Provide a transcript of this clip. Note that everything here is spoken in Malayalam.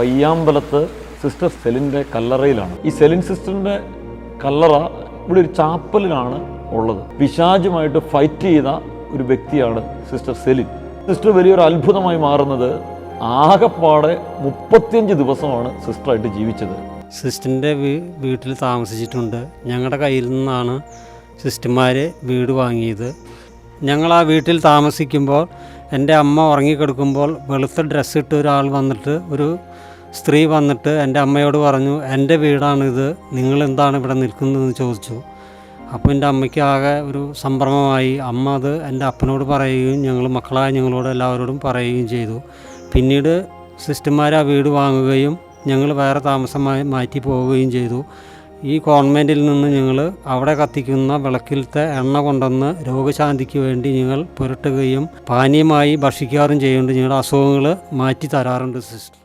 പയ്യാമ്പലത്ത് സിസ്റ്റർ സെലിൻ്റെ കല്ലറയിലാണ്. ഈ സെലിൻ സിസ്റ്ററിൻ്റെ കല്ലറ ഇവിടെ ഒരു ചാപ്പലിലാണ് ഉള്ളത്. പിശാചുമായിട്ട് ഫൈറ്റ് ചെയ്ത ഒരു വ്യക്തിയാണ് സിസ്റ്റർ സെലിൻ. സിസ്റ്റർ വലിയൊരു അത്ഭുതമായി മാറുന്നത് ആകെപ്പാടെ 35 ദിവസമാണ് സിസ്റ്ററായിട്ട് ജീവിച്ചത്. സിസ്റ്ററിൻ്റെ വീട്ടിൽ താമസിച്ചിട്ടുണ്ട്. ഞങ്ങളുടെ കയ്യിൽ നിന്നാണ് സിസ്റ്റർമാർ വീട് വാങ്ങിയത്. ഞങ്ങൾ ആ വീട്ടിൽ താമസിക്കുമ്പോൾ എൻ്റെ അമ്മ ഉറങ്ങിക്കിടക്കുമ്പോൾ വെളുത്ത ഡ്രസ്സ് ഇട്ട് ഒരാൾ വന്നിട്ട്, ഒരു സ്ത്രീ വന്നിട്ട് എൻ്റെ അമ്മയോട് പറഞ്ഞു, എൻ്റെ വീടാണിത്, നിങ്ങളെന്താണ് ഇവിടെ നിൽക്കുന്നതെന്ന് ചോദിച്ചു. അപ്പോൾ എൻ്റെ അമ്മയ്ക്ക് ആകെ ഒരു സംഭ്രമമായി. അമ്മ അത് എൻ്റെ അപ്പനോട് പറയുകയും ഞങ്ങൾ മക്കളായ ഞങ്ങളോട് എല്ലാവരോടും പറയുകയും ചെയ്തു. പിന്നീട് സിസ്റ്റർമാർ ആ വീട് വാങ്ങുകയും ഞങ്ങൾ വേറെ താമസമായി മാറ്റി പോവുകയും ചെയ്തു. ഈ കോൺവെൻറ്റിൽ നിന്ന് ഞങ്ങൾ അവിടെ കത്തിക്കുന്ന വിളക്കിലത്തെ എണ്ണ കൊണ്ടുവന്ന് രോഗശാന്തിക്ക് വേണ്ടി ഞങ്ങൾ പുരട്ടുകയും പാനീയമായി ഭക്ഷിക്കാറും ചെയ്യുന്നുണ്ട്. ഞങ്ങളുടെ അസുഖങ്ങൾ മാറ്റി തരാറുണ്ട് സിസ്റ്റർ.